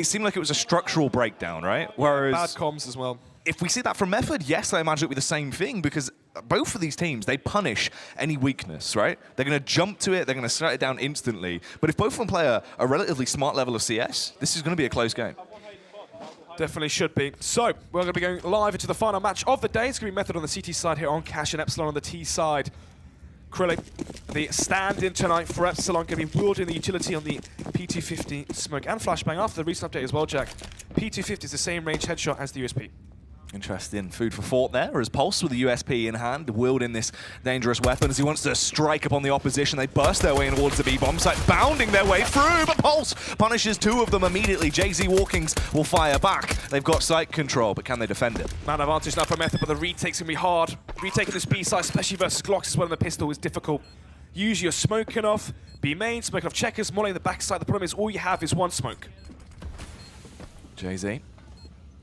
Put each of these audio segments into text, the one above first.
it seemed like it was a structural breakdown, right? Whereas bad comms as well. If we see that from Method, yes, I imagine it would be the same thing, because both of these teams, they punish any weakness, right? They're going to jump to it, they're going to shut it down instantly. But if both of them play a relatively smart level of CS, this is going to be a close game. Definitely should be. So, we're going to be going live into the final match of the day. It's going to be Method on the CT side here on Cash and Epsilon on the T side. Krillin, the stand-in tonight for Epsilon, going to be wielding the utility on the P250 smoke and flashbang after the recent update as well, Jack. P250 is the same range headshot as the USP. Interesting food for thought there, as Pulse with the USP in hand, wielding this dangerous weapon as he wants to strike upon the opposition. They burst their way in towards the B-bomb site, bounding their way through, but Pulse punishes two of them immediately. JZ Walkings will fire back. They've got site control, but can they defend it? Man advantage now for Method, but the retake's going to be hard. Retaking this B site, especially versus Glocks as well in the pistol, is difficult. Usually you're smoking off B main, smoking off checkers, molly in the backside. The problem is all you have is one smoke. JZ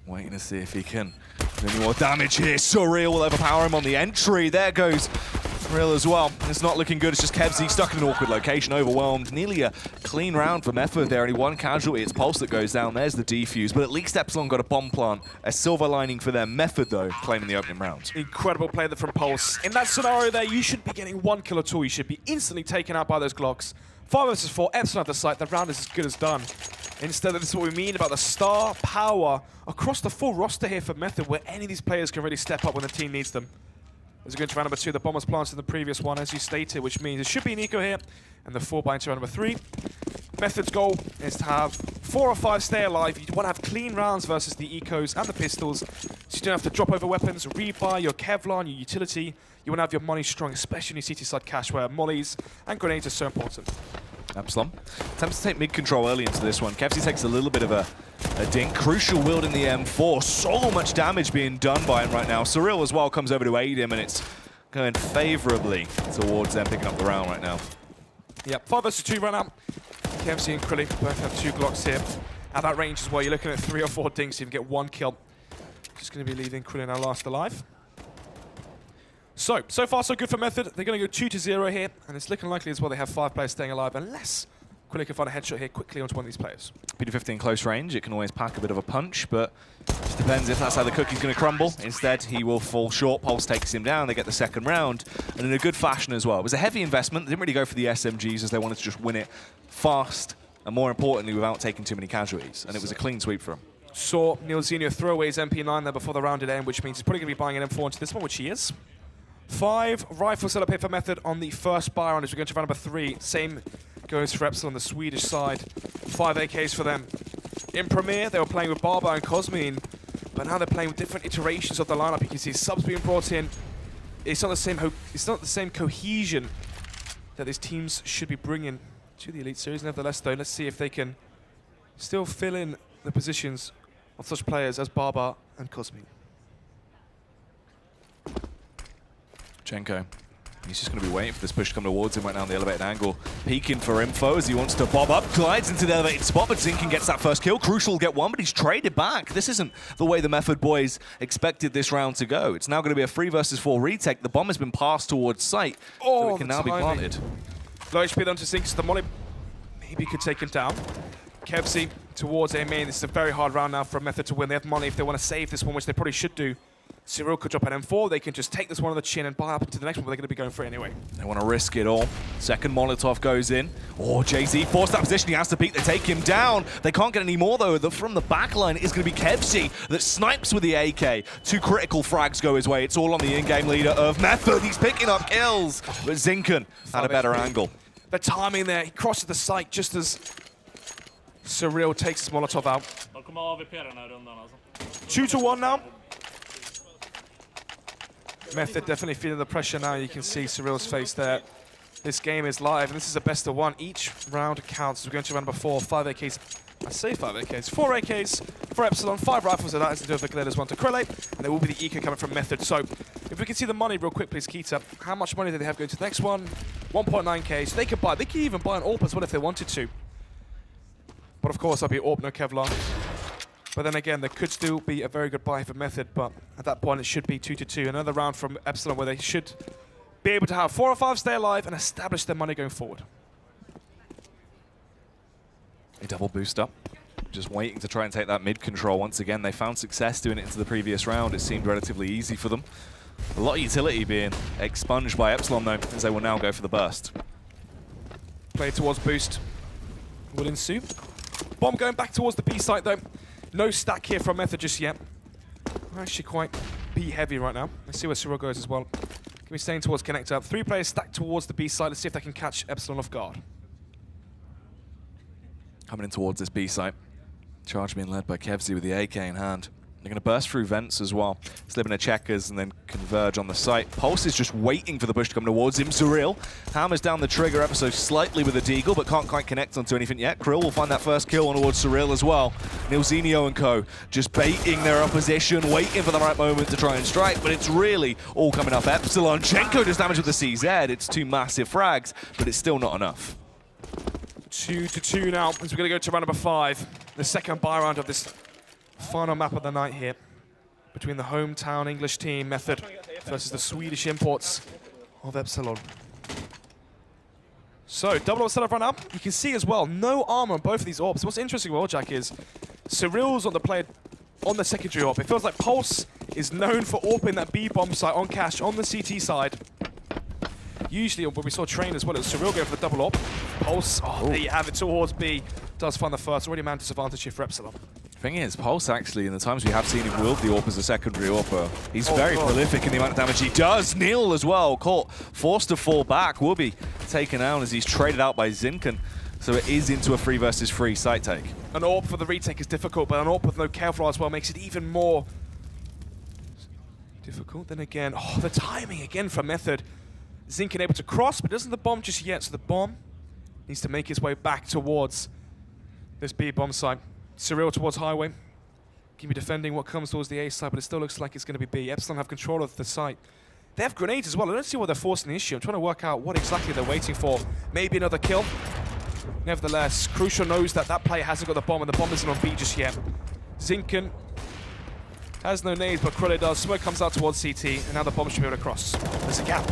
waiting to see if he can do any more damage here. Surreal will overpower him on the entry. There goes Surreal as well. It's not looking good. It's just Kevzy stuck in an awkward location, overwhelmed. Nearly a clean round for Method there. Only one casualty. It's Pulse that goes down. There's the defuse. But at least Epsilon got a bomb plant. A silver lining for them. Method, though, claiming the opening round. Incredible play from Pulse. In that scenario there, you shouldn't be getting one kill at all. You should be instantly taken out by those Glocks. 5 versus 4. Epsilon at the site. The round is as good as done. Instead, this is what we mean about the star power across the full roster here for Method, where any of these players can really step up when the team needs them. As we go into round number 2, the bomb was planted in the previous one, as you stated, which means it should be an eco here, and the 4 into round number 3. Method's goal is to have 4 or 5 stay alive. You want to have clean rounds versus the ecos and the pistols, so you don't have to drop over weapons, rebuy your Kevlar, your utility. You want to have your money strong, especially in your CT side cache, where mollies and grenades are so important. Epsilon attempts to take mid-control early into this one. Kevzy takes a little bit of a dink. Crucial wielding the M4. So much damage being done by him right now. Surreal as well comes over to aid him, and it's going favorably towards them picking up the round right now. Yep, 5 versus 2 right now. Kevzy and Krillin both have 2 Glocks here. At that range as well, you're looking at 3 or 4 dinks, so you can get 1 kill. Just going to be leaving Krillin now last alive. So far so good for Method. They're going to go 2-0 here, and it's looking likely as well they have 5 players staying alive, unless Krillin can find a headshot here quickly onto one of these players. P250 in close range, it can always pack a bit of a punch, but it just depends if that's how the cookie's going to crumble. Instead, he will fall short. Pulse takes him down. They get the second round, and in a good fashion as well. It was a heavy investment. They didn't really go for the SMGs as they wanted to just win it fast, and more importantly, without taking too many casualties, and it was a clean sweep for him. Saw Neil Zenio throw away his MP9 there before the round did end, which means he's probably going to be buying an M4 into this one, which he is. 5 rifles set up here for Method on the first buy round as we go to round number 3. Same goes for Epsilon on the Swedish side. 5 AKs for them. In Premier, they were playing with Barbar and Cosmine, but now they're playing with different iterations of the lineup. You can see subs being brought in. It's not the same cohesion that these teams should be bringing to the Elite Series. Nevertheless, though, let's see if they can still fill in the positions of such players as Barbar and Cosmine. Chenko, he's just going to be waiting for this push to come towards him right now on the elevated angle. Peeking for info as he wants to bob up, glides into the elevated spot, but Zinkin gets that first kill. Crucial will get one, but he's traded back. This isn't the way the Method boys expected this round to go. It's now going to be a 3 versus 4 retake. The bomb has been passed towards site, so it can now be planted. Low HP onto Zinkin, so the molly maybe could take him down. Kevzy towards A main. This is a very hard round now for a Method to win. They have money if they want to save this one, which they probably should do. Cyril could drop an M4, they can just take this one on the chin and buy up into the next one, but they're going to be going for it anyway. They want to risk it all. Second Molotov goes in. Oh, JZ forced that position, he has to peek, they take him down. They can't get any more though. From the back line, it's going to be Kevzy that snipes with the AK. 2 critical frags go his way. It's all on the in-game leader of Method. He's picking up kills, but Zinkin had a better angle. The timing there, he crosses the site just as Cyril takes his Molotov out. 2-1 now. Method definitely feeling the pressure now. You can see Cyril's face there. This game is live, and this is a best of 1. Each round counts. We're going to round number 4. 5 AKs. I say 5 AKs. 4 AKs for Epsilon. 5 rifles of that as they do have the Gliders 1 to Krillin. And there will be the eco coming from Method. So, if we can see the money real quick, please, Keita. How much money do they have going to the next one? 1.9k. So they could buy. They could even buy an AWP as well if they wanted to. But of course, I'll be AWP, no Kevlar. But then again, there could still be a very good buy for Method, but at that point it should be 2-2. Another round from Epsilon where they should be able to have 4 or 5 stay alive and establish their money going forward. A double boost up. just waiting to try and take that mid control once again. They found success doing it into the previous round. It seemed relatively easy for them. A lot of utility being expunged by Epsilon, though, as they will now go for the burst. Play towards boost will ensue. Bomb going back towards the B site, though. No stack here from Method just yet. Actually quite B heavy right now. Let's see where Cyril goes as well. Can be staying towards connector. 3 players stacked towards the B site. Let's see if they can catch Epsilon off guard. Coming in towards this B site. Charge being led by Kevzy with the AK in hand. They're going to burst through vents as well. Slip in a checkers and then converge on the site. Pulse is just waiting for the push to come towards him. Cyril hammers down the trigger ever so slightly with a deagle, but can't quite connect onto anything yet. Krill will find that first kill on towards Cyril as well. Nilzinho and co. just baiting their opposition, waiting for the right moment to try and strike, but it's really all coming up Epsilon. Chenko does damage with the CZ. It's 2 massive frags, but it's still not enough. 2-2 now, as we're going to go to round number 5. The second buy round of this final map of the night here. Between the hometown English team, Method, versus the Swedish imports of Epsilon. So, double setup right now. You can see as well, no armor on both of these orbs. What's interesting about Jack is, Cyril's on the play on the secondary orb. It feels like Pulse is known for orping that B-bomb site on cash on the CT side. Usually, when we saw Train as well, it was Cyril going for the double orb. Pulse, there you have it, towards B. Does find the first, already man disadvantage here for Epsilon. Thing is, Pulse actually, in the times we have seen him wield the AWP as a secondary AWPer, he's very prolific in the amount of damage he does. Neil as well, caught, forced to fall back, will be taken out as he's traded out by Zinken. So it is into a 3 versus 3 site take. An AWP for the retake is difficult, but an AWP with no Kevlar as well makes it even more difficult. Then again, the timing again for Method. Zinken able to cross, but doesn't the bomb just yet, so the bomb needs to make his way back towards this B-bomb site. Cyril towards highway. Can be defending what comes towards the A side, but it still looks like it's going to be B. Epsilon have control of the site. They have grenades as well. I don't see why they're forcing the issue. I'm trying to work out what exactly they're waiting for. Maybe another kill. Nevertheless, Crucial knows that that player hasn't got the bomb, and the bomb isn't on B just yet. Zinken has no nades, but Krille does. Smoke comes out towards CT, and now the bomb should be able to cross. There's a gap.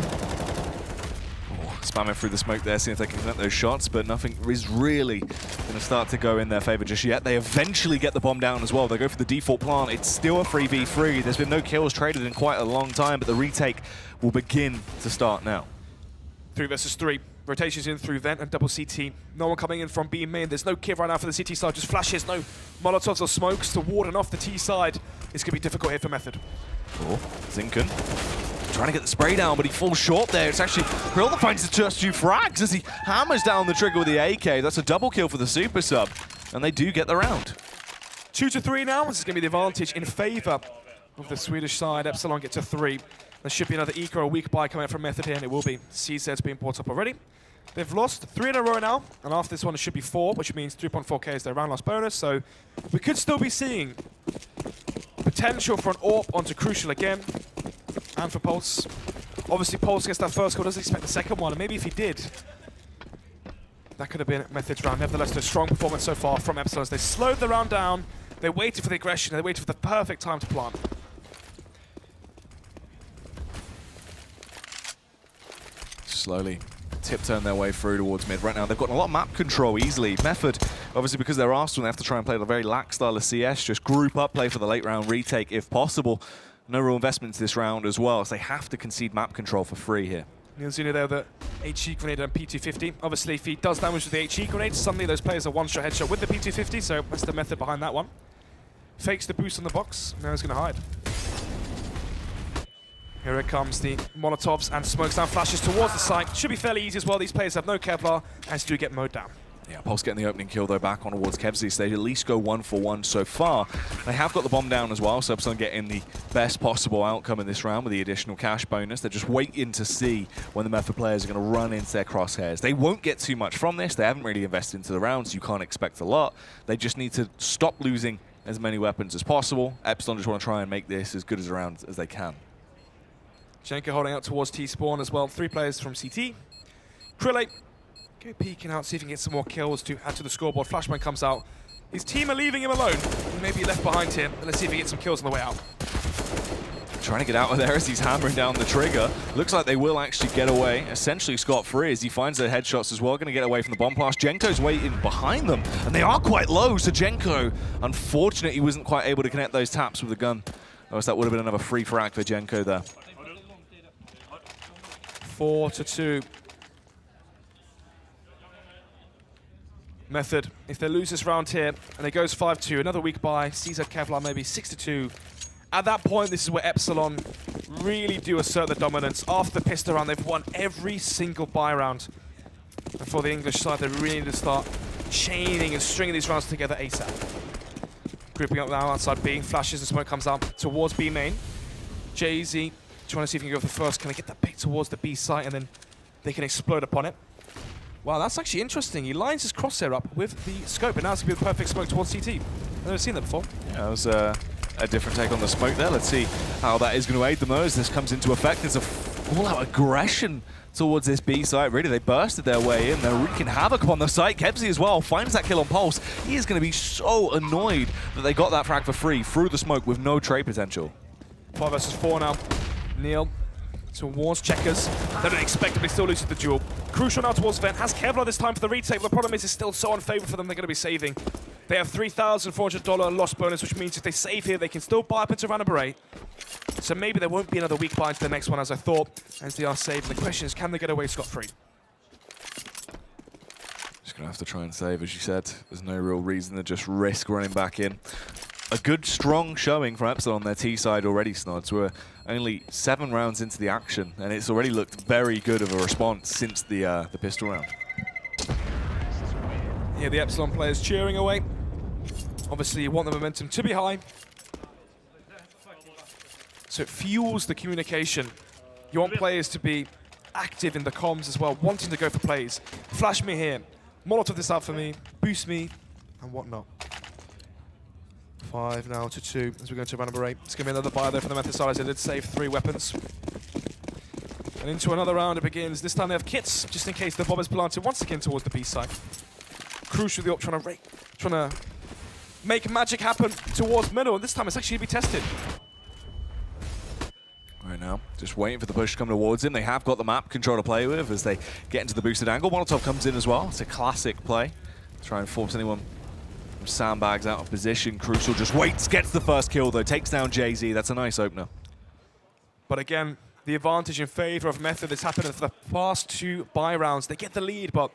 Spamming through the smoke there, seeing if they can connect those shots, but nothing is really going to start to go in their favor just yet. They eventually get the bomb down as well. They go for the default plant. It's still a 3v3. There's been no kills traded in quite a long time, but the retake will begin to start now. 3 versus 3. Rotations in through vent and double CT. No one coming in from B main. There's no Kiv right now for the CT side. Just flashes, no Molotovs or smokes to warden off the T side. It's going to be difficult here for Method. Zinken trying to get the spray down, but he falls short there. It's actually Krill that finds the just 2 frags as he hammers down the trigger with the AK. That's a double kill for the super sub, and they do get the round. 2-3 now. This is going to be the advantage in favor of the Swedish side. Epsilon get to 3. There should be another eco or weak buy coming out from Method here, and it will be. CZ's being brought up already. They've lost 3 in a row now, and after this one it should be 4, which means 3.4k is their round loss bonus, so we could still be seeing potential for an AWP onto Crucial again, and for Pulse. Obviously Pulse gets that first goal, doesn't expect the second one, and maybe if he did, that could have been Method's round. Nevertheless, a strong performance so far from Epsilon as they slowed the round down, they waited for the aggression, they waited for the perfect time to plant. Slowly tip-turn their way through towards mid. Right now, they've got a lot of map control easily. Method, obviously because they're Arsenal, they have to try and play the very lax style of CS, just group up, play for the late round retake if possible. No real investment into this round as well, so they have to concede map control for free here. Nilzinho there with the HE grenade and P250. Obviously, if he does damage with the HE grenade, suddenly those players are one-shot headshot with the P250, so that's the method behind that one. Fakes the boost on the box, now he's going to hide. Here it comes, the Molotovs and smokes down flashes towards the site. Should be fairly easy as well. These players have no Kevlar and do get mowed down. Yeah, Pulse getting the opening kill though back on towards Kevzy, so they at least go 1 for 1 so far. They have got the bomb down as well, so Epsilon getting the best possible outcome in this round with the additional cash bonus. They're just waiting to see when the Method players are going to run into their crosshairs. They won't get too much from this. They haven't really invested into the rounds, so you can't expect a lot. They just need to stop losing as many weapons as possible. Epsilon just want to try and make this as good as a round as they can. Jenko holding out towards T-spawn as well. 3 players from CT. Krille go peeking out, see if he can get some more kills to add to the scoreboard. Flashman comes out. His team are leaving him alone. He may be left behind here, but let's see if he gets some kills on the way out. trying to get out of there as he's hammering down the trigger. Looks like they will actually get away, essentially scot-free as he finds their headshots as well. Going to get away from the bomb blast. Jenko's waiting behind them, and they are quite low, so Jenko, unfortunately, he wasn't quite able to connect those taps with the gun. Or else that would have been another free frag for Jenko there. 4-2. Method, if they lose this round here, and it goes 5-2, another week by, Caesar Kevlar maybe 6-2. At that point, this is where Epsilon really do assert the dominance. After the pistol round, they've won every single buy round. And for the English side, they really need to start chaining and stringing these rounds together ASAP. Grouping up now outside B, flashes and smoke comes out towards B main. Jay-Z trying to see if he can go for the first. Can I get that pick towards the B site and then they can explode upon it? Wow, that's actually interesting. He lines his crosshair up with the scope, and now it's going to be the perfect smoke towards CT. I've never seen that before. Yeah, that was a different take on the smoke there. Let's see how that is going to aid them as this comes into effect. There's a all-out aggression towards this B site. Really, they bursted their way in. They're wreaking havoc upon the site. Kebsy as well finds that kill on Pulse. He is going to be so annoyed that they got that frag for free through the smoke with no trade potential. 5 versus 4 now. Neil towards Checkers. They don't expect him, they still loses the duel. Crucial now towards Vent. Has Kevlar this time for the retake, but the problem is it's still so unfavorable for them, they're going to be saving. They have $3,400 loss bonus, which means if they save here, they can still buy up into round number 8. So maybe there won't be another weak buy into the next one as I thought, as they are saving. The question is, can they get away scot-free? Just going to have to try and save, as you said. There's no real reason to just risk running back in. A good, strong showing from Epsilon on their T side already, Snods. We're only 7 rounds into the action, and it's already looked very good of a response since the pistol round. Here the Epsilon players cheering away. Obviously, you want the momentum to be high. So it fuels the communication. You want players to be active in the comms as well, wanting to go for plays. Flash me here. Molotov this out for me. Boost me. And whatnot. 5 now to 2 as we go to round number 8. It's going to be another buy there for the Method side as they did save 3 weapons. And into another round it begins. This time they have kits, just in case the bomb is planted once again towards the B side. Crucial the op trying to make magic happen towards middle, and this time it's actually going to be tested. Right now, just waiting for the push to come towards him. They have got the map control to play with as they get into the boosted angle. Molotov comes in as well. It's a classic play. Try and force anyone from sandbags out of position. Crucial just waits, gets the first kill though, takes down Jay-Z. That's a nice opener. But again, the advantage in favor of Method has happened for the past 2 buy rounds. They get the lead, but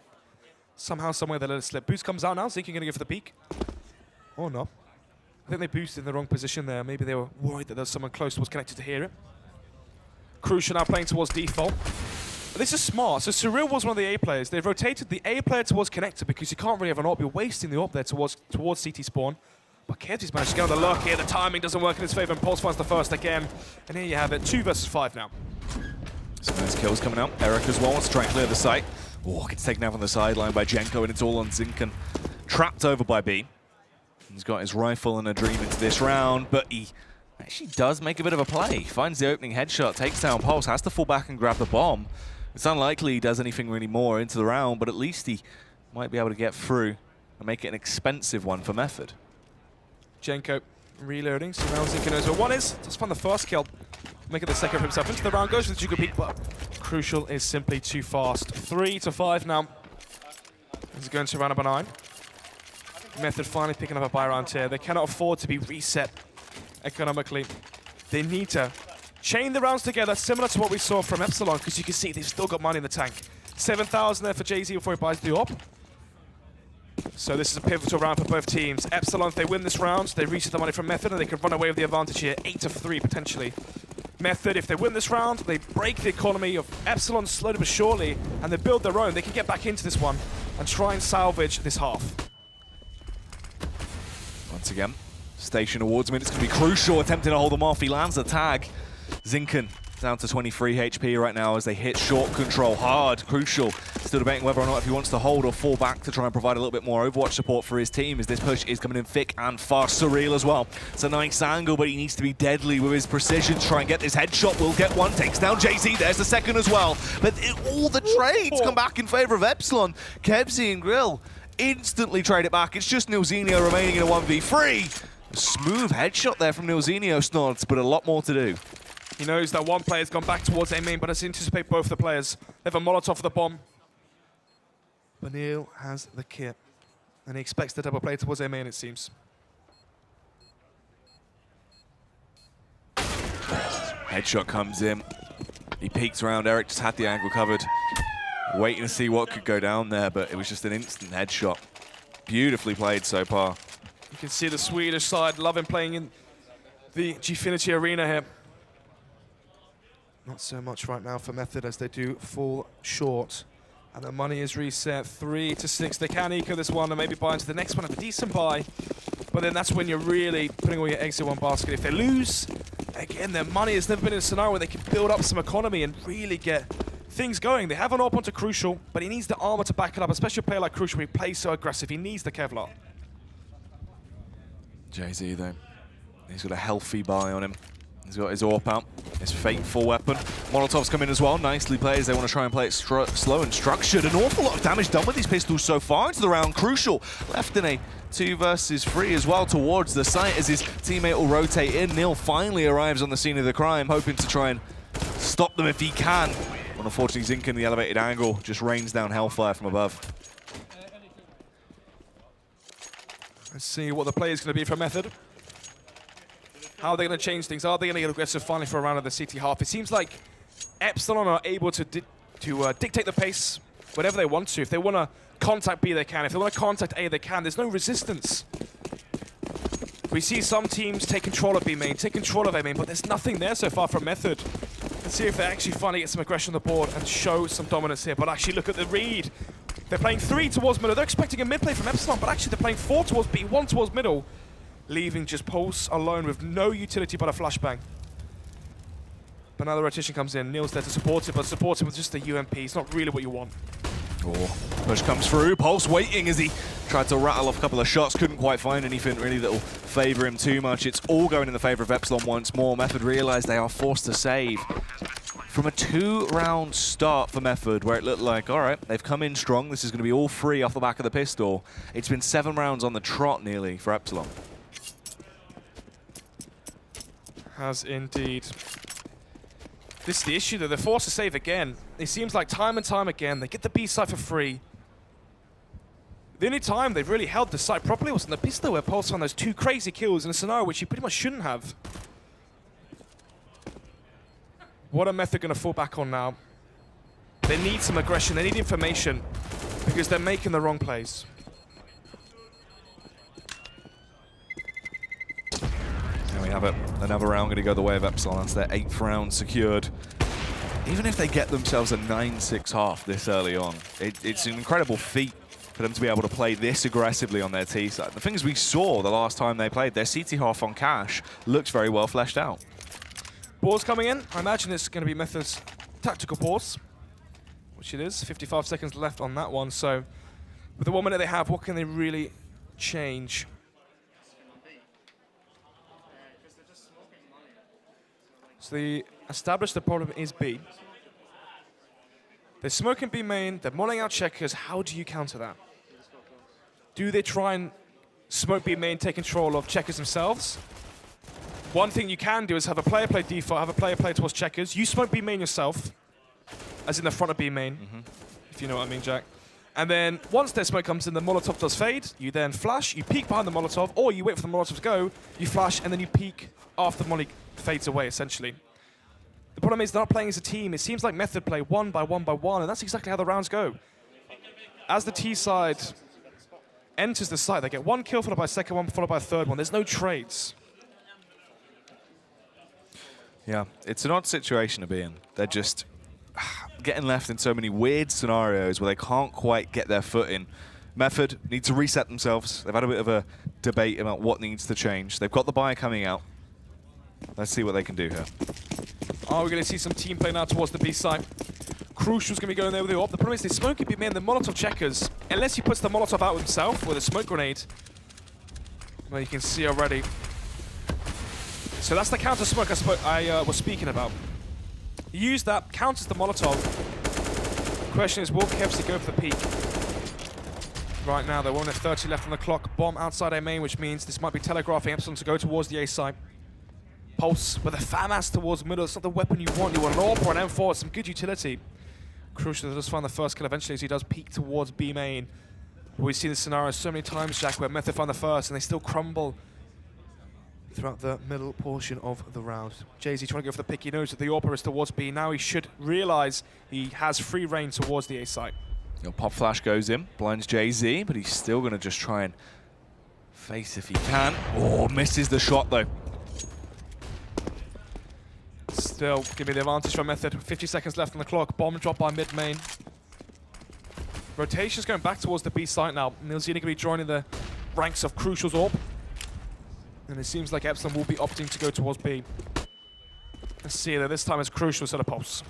somehow, somewhere they let it slip. Boost comes out now, Zinking going to go for the peak. Oh no. I think they boosted in the wrong position there. Maybe they were worried that there was someone close that was connected to hear it. Crucial now playing towards default. This is smart. So Cyril was one of the A players. They've rotated the A player towards connector because you can't really have an AWP. You're wasting the AWP there towards CT spawn. But Kevsy's managed to get on the luck here. The timing doesn't work in his favor, and Pulse finds the first again. And here you have it, 2 versus 5 now. Some nice kills coming out. Eric as well wants to try and clear the site. Oh, gets taken out from the sideline by Jenko, and it's all on Zinken. Trapped over by B. He's got his rifle and a dream into this round, but he actually does make a bit of a play. Finds the opening headshot, takes down Pulse, has to fall back and grab the bomb. It's unlikely he does anything really more into the round, but at least he might be able to get through and make it an expensive one for Method. Jenko reloading, so now Zinken knows where one is. Just find the first kill. Making the second for himself into the round, goes for the Jugo peek, but Crucial is simply too fast. 3-5 now. He's going to round number 9. Method finally picking up a buy round here. They cannot afford to be reset economically. They need to chain the rounds together, similar to what we saw from Epsilon, because you can see they've still got money in the tank. 7,000 there for Jay-Z before he buys the AWP. So this is a pivotal round for both teams. Epsilon, if they win this round, they reset the money from Method and they could run away with the advantage here, 8-3 potentially. Method, if they win this round, they break the economy of Epsilon slowly but surely, and they build their own. They can get back into this one and try and salvage this half. Once again, station awards minutes going to be Crucial, attempting to hold them off. He lands the tag. Zinken down to 23 HP right now as they hit short control hard. Crucial still debating whether or not if he wants to hold or fall back to try and provide a little bit more Overwatch support for his team as this push is coming in thick and fast. Surreal as well. It's a nice angle, but he needs to be deadly with his precision to try and get this headshot. Will get one, takes down Jay-Z. There's the second as well. But all the trades come back in favor of Epsilon. Kebsy and Grill instantly trade it back. It's just Nilzinho remaining in a 1v3. A smooth headshot there from Nilzinho, Snods, but a lot more to do. He knows that one player's gone back towards A main, but has anticipate both the players. They have a Molotov for the bomb. But Neil has the kit, and he expects the double play towards A main, it seems. Headshot comes in. He peeks around. Eric just had the angle covered, waiting to see what could go down there, but it was just an instant headshot. Beautifully played so far. You can see the Swedish side loving playing in the Gfinity arena here. Not so much right now for Method as they do fall short. And the money is reset 3-6. They can eco this one and maybe buy into the next one, have a decent buy. But then that's when you're really putting all your eggs in one basket. If they lose, again, their money has never been in a scenario where they can build up some economy and really get things going. They have an AWP onto Crucial, but he needs the armor to back it up, especially a player like Crucial. He plays so aggressive. He needs the Kevlar. Jay-Z, though, he's got a healthy buy on him. He's got his AWP out, his fateful weapon. Molotov's come in as well, nicely played as they want to try and play it slow and structured. An awful lot of damage done with these pistols so far into the round. Crucial left in a 2 versus 3 as well towards the site as his teammate will rotate in. Neil finally arrives on the scene of the crime, hoping to try and stop them if he can. But unfortunately, Zink in the elevated angle just rains down hellfire from above. Let's see what the play is going to be for Method. How are they going to change things? Are they going to get aggressive finally for a round of the CT half? It seems like Epsilon are able to dictate the pace whatever they want to. If they want to contact B, they can. If they want to contact A, they can. There's no resistance. We see some teams take control of B main, take control of A main, but there's nothing there so far from Method. Let's see if they actually finally get some aggression on the board and show some dominance here. But actually, look at the read. They're playing 3 towards middle. They're expecting a mid play from Epsilon, but actually they're playing 4 towards B, 1 towards middle, leaving just Pulse alone with no utility but a flashbang. But now the rotation comes in. Neil's there to support it, but support it with just the UMP. It's not really what you want. Oh, push comes through. Pulse waiting as he tried to rattle off a couple of shots. Couldn't quite find anything really that will favor him too much. It's all going in the favor of Epsilon once more. Method realize they are forced to save. From a 2-round start for Method, where it looked like, all right, they've come in strong. This is going to be all 3 off the back of the pistol. It's been 7 rounds on the trot nearly for Epsilon. Has indeed. This is the issue, though. They're forced to save again. It seems like time and time again, they get the B site for free. The only time they've really held the site properly was in the pistol, where Pulse found those 2 crazy kills in a scenario which he pretty much shouldn't have. What are Method going to fall back on now? They need some aggression, they need information, because they're making the wrong plays. There we have it. Another round going to go the way of Epsilon. That's their 8th round secured. Even if they get themselves a 9-6 half this early on, it's an incredible feat for them to be able to play this aggressively on their T side. The things we saw the last time they played, their CT half on Cash looks very well fleshed out. Pause coming in. I imagine it's going to be Method's tactical pause, which it is. 55 seconds left on that one. So with the 1 minute they have, what can they really change? So they established the problem is B. They're smoking B main, they're mulling out checkers. How do you counter that? Do they try and smoke B main, take control of checkers themselves? One thing you can do is have a player play default, have a player play towards checkers. You smoke B main yourself, as in the front of B main, if you know what I mean, Jack. And then once their smoke comes in, the Molotov does fade. You then flash, you peek behind the Molotov, or you wait for the Molotov to go, you flash, and then you peek after the Molly fades away, essentially. The problem is they're not playing as a team. It seems like Method play 1 by 1 by 1, and that's exactly how the rounds go. As the T side enters the site, they get 1 kill followed by a second one, followed by a third one. There's no trades. Yeah, it's an odd situation to be in. They're just getting left in so many weird scenarios where they can't quite get their foot in. Method need to reset themselves. They've had a bit of a debate about what needs to change. They've got the buy coming out. Let's see what they can do here. Oh, we're going to see some team play now towards the B site. Crucial's going to be going there with the AWP. The problem is they smoke B main, the Molotov checkers. Unless he puts the Molotov out himself with a smoke grenade. Well, you can see already. So that's the counter smoke I was speaking about. You use that, counters the Molotov. The question is, will Kevsey go for the peak? Right now, they're 1 at 30 left on the clock. Bomb outside A main, which means this might be telegraphing Epsilon to go towards the A site. Pulse with a FAMAS towards middle. It's not the weapon you want. You want an AWP or an M4. Some good utility. Crucial to just find the first kill eventually as he does peek towards B main. We've seen this scenario so many times, Jack, where Method find the first and they still crumble throughout the middle portion of the round. Jay-Z trying to go for the pick. He knows that the AWP is towards B. Now he should realize he has free reign towards the A site. Pop flash goes in, blinds Jay-Z, but he's still going to just try and face if he can. Oh, misses the shot though. Still, give me the advantage for Method. 50 seconds left on the clock. Bomb drop by mid main. Rotation's going back towards the B site now. Nilzina going to be joining the ranks of Crucial's AWP. And it seems like Epsilon will be opting to go towards B. Let's see that this time it's Crucial instead of Pulse.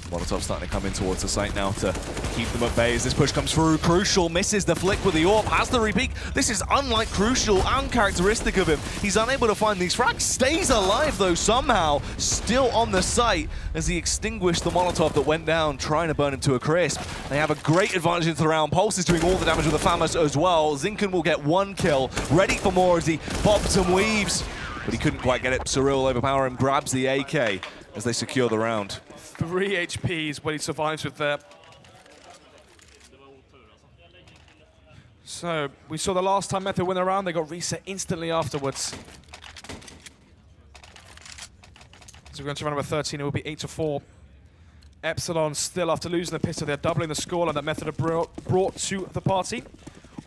Molotov starting to come in towards the site now to keep them at bay as this push comes through. Crucial misses the flick with the AWP, has the repeat. This is unlike Crucial, uncharacteristic of him. He's unable to find these frags, stays alive though somehow, still on the site as he extinguished the Molotov that went down, trying to burn him to a crisp. They have a great advantage into the round. Pulse is doing all the damage with the FAMAS as well. Zinken will get one kill, ready for more as he bobs and weaves, but he couldn't quite get it. Cyril will overpower him, grabs the AK as they secure the round. 3 HP is what he survives with there. So, we saw the last time Method win the round, they got reset instantly afterwards. So we're going to round number 13, it will be 8-4. Epsilon still, after losing the pistol, they're doubling the scoreline that Method have brought to the party.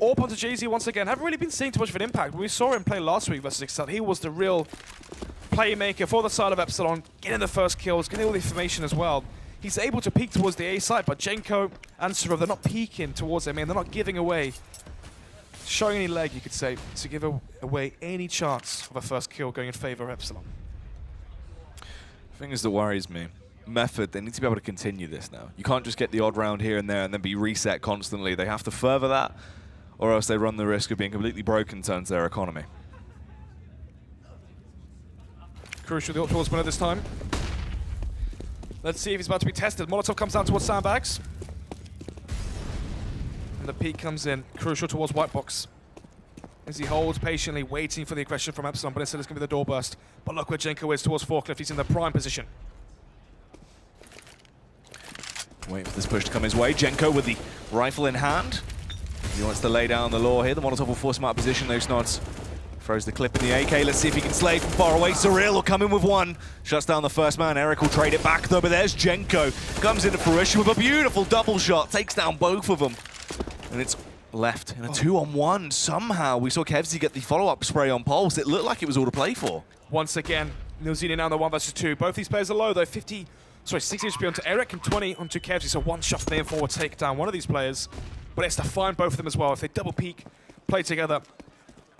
AWP onto Jay-Z once again. Haven't really been seeing too much of an impact. When we saw him play last week versus Excel, he was the real playmaker for the side of Epsilon, getting the first kills, getting all the information as well. He's able to peek towards the A site, but Jenko and Cyril, they're not peeking towards him, and they're not giving away, showing any leg, you could say, to give away any chance of a first kill going in favor of Epsilon. The thing is that worries me, Method, they need to be able to continue this now. You can't just get the odd round here and there and then be reset constantly. They have to further that, or else they run the risk of being completely broken in terms of their economy. Crucial, the AWP towards winner this time. Let's see if he's about to be tested. Molotov comes down towards sandbags. And the peek comes in. Crucial towards white box. As he holds patiently, waiting for the aggression from Epsilon, but instead it's going to be the door burst. But look where Jenko is towards Forklift. He's in the prime position. Waiting for this push to come his way. Jenko with the rifle in hand. He wants to lay down the law here. The Molotov will force him out of position, those nods. Throws the clip in the AK. Let's see if he can slay from far away. Cyril will come in with one. Shuts down the first man. Eric will trade it back though, but there's Jenko. Comes into fruition with a beautiful double shot. Takes down both of them. And it's left in a 2-on-1. Somehow we saw Kevzy get the follow-up spray on Pulse. It looked like it was all to play for. Once again, Nilzina now in the 1 versus 2. Both these players are low though. 60 HP onto Eric and 20 onto Kevzy. So one shot from the forward take down one of these players. But it's to find both of them as well. If they double peek, play together,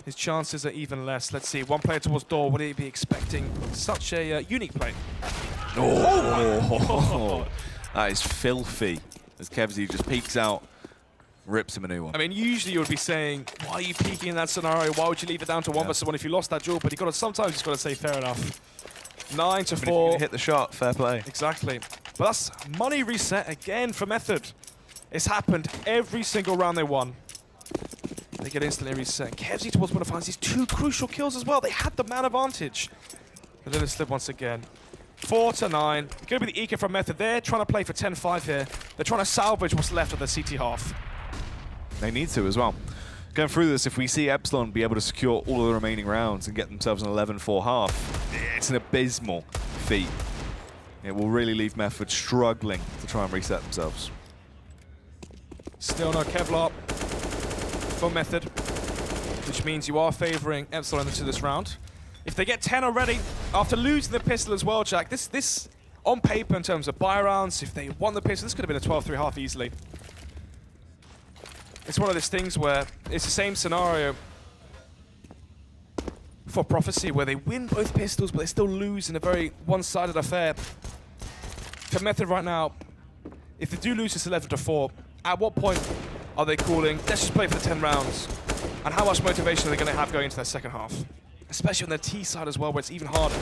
his chances are even less. Let's see, one player towards door. Would he be expecting such a unique play? Oh. That is filthy. As Kevzy just peeks out, rips him a new one. I mean, usually you would be saying, why are you peeking in that scenario? Why would you leave it down to 1 versus 1 if you lost that duel? But sometimes you've got to say fair enough. 9-4. Hit the shot, fair play. Exactly. But that's money reset again for Method. It's happened every single round they won. They get instantly reset. Kevzy towards one finds these 2 crucial kills as well. They had the man advantage. A little slip once again. 4-9. Going to be the Eco from Method. They're trying to play for 10-5 here. They're trying to salvage what's left of the CT half. They need to as well. Going through this, if we see Epsilon be able to secure all of the remaining rounds and get themselves an 11-4 half, it's an abysmal feat. It will really leave Method struggling to try and reset themselves. Still no Kevlar for Method, which means you are favoring Epsilon into this round. If they get 10 already, after losing the pistol as well, Jack, this on paper in terms of buy rounds, if they won the pistol, this could have been a 12-3 half easily. It's one of those things where it's the same scenario for Prophecy, where they win both pistols, but they still lose in a very one-sided affair. For Method right now, if they do lose this 11-4, at what point are they calling, let's just play for the 10 rounds? And how much motivation are they going to have going into their second half? Especially on their T side as well, where it's even harder.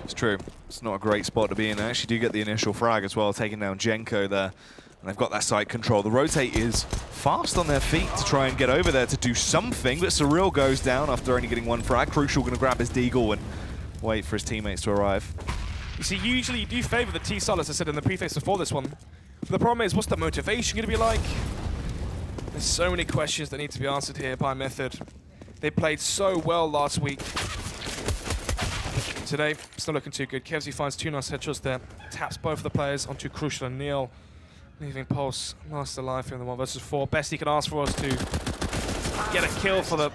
It's true. It's not a great spot to be in. They actually do get the initial frag as well, taking down Jenko there. And they've got that site control. The rotate is fast on their feet to try and get over there to do something, but Cyril goes down after only getting 1 frag. Crucial going to grab his deagle and wait for his teammates to arrive. You see, usually you do favor the T-side, as I said in the preface before this one. But the problem is, what's the motivation going to be like? There's so many questions that need to be answered here by Method. They played so well last week. Today, it's not looking too good. Kevzy finds 2 nice headshots there. Taps both of the players onto Crucial and Neil. Leaving Pulse last alive in the 1 versus 4. Best he can ask for us to get a kill for the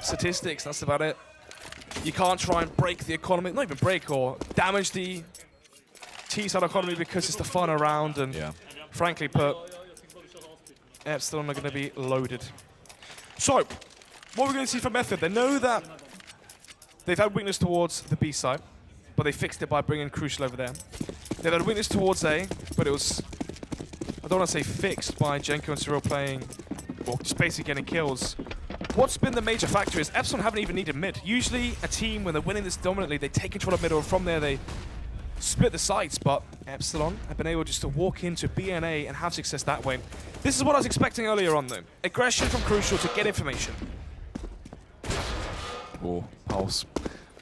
statistics. That's about it. You can't try and break the economy, not even break, or damage the T-side economy because it's the final round. And frankly put, Epsilon are going to be loaded. So, what we're going to see from Method, they know that they've had weakness towards the B side, but they fixed it by bringing Crucial over there. They've had weakness towards A, but it was, I don't want to say fixed, by Jenko and Cyril playing, or just basically getting kills. What's been the major factor is Epsilon haven't even needed mid. Usually a team, when they're winning this dominantly, they take control of mid, or from there they split the sides, but Epsilon have been able just to walk into B and A and have success that way. This is what I was expecting earlier on though. Aggression from Crucial to get information. Oh, Pulse.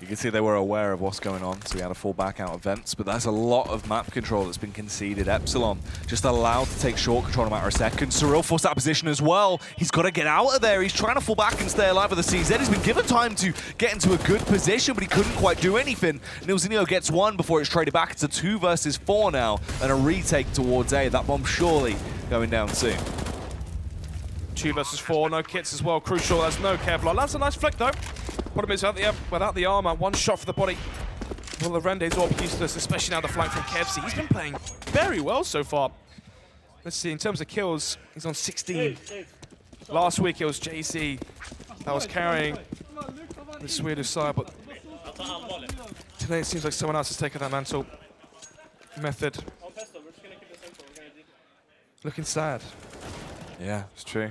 You can see they were aware of what's going on, so we had to fall back out of vents, but that's a lot of map control that's been conceded. Epsilon just allowed to take short control in a matter of seconds. Cyril forced that position as well. He's got to get out of there. He's trying to fall back and stay alive with the CZ. He's been given time to get into a good position, but he couldn't quite do anything. Nilzinho gets 1 before it's traded back. It's a 2 versus 4 now, and a retake towards A. That bomb surely going down soon. 2 versus 4, no kits as well. Crucial has no Kevlar. That's a nice flick though. Problem is, without the armor, 1 shot for the body. Well, the Rende's all useless, especially now the flank from Kevzy. He's been playing very well so far. Let's see, in terms of kills, he's on 16. Last week it was JC that was carrying the Swedish side, but today it seems like someone else has taken that mantle. Method. Looking sad. Yeah, it's true.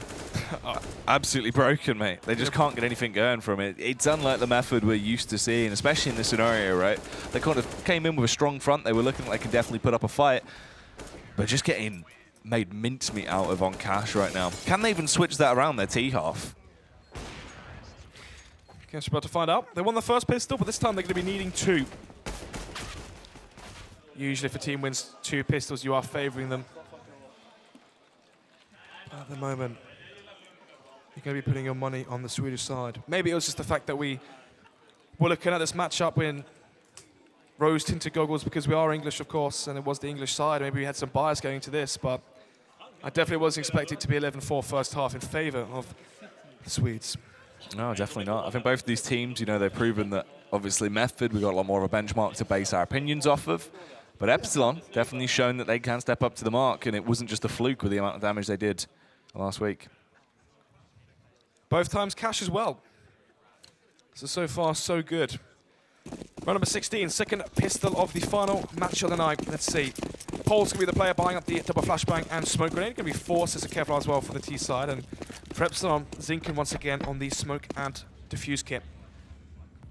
Absolutely broken, mate. They just can't get anything going from it. It's unlike the Method we're used to seeing, especially in this scenario, right? They kind of came in with a strong front. They were looking like they can definitely put up a fight, but just getting made mincemeat out of on Cash right now. Can they even switch that around their T-half? Guess we're about to find out. They won the first pistol, but this time they're going to be needing 2. Usually if a team wins 2 pistols, you are favoring them. At the moment, you're going to be putting your money on the Swedish side. Maybe it was just the fact that we were looking at this matchup in rose-tinted goggles because we are English, of course, and it was the English side. Maybe we had some bias going into this, but I definitely wasn't expecting it to be 11-4 first half in favor of the Swedes. No, definitely not. I think both of these teams, you know, they've proven that obviously Method, we've got a lot more of a benchmark to base our opinions off of. But Epsilon definitely shown that they can step up to the mark, and it wasn't just a fluke with the amount of damage they did last week. Both times Cash as well. So far, so good. Round number 16, second pistol of the final match of the night. Let's see. Paul's going to be the player buying up the double flashbang and smoke grenade. Going to be 4 sets of Kevlar as well for the T side. And for Epsilon, Zinken once again on the smoke and diffuse kit.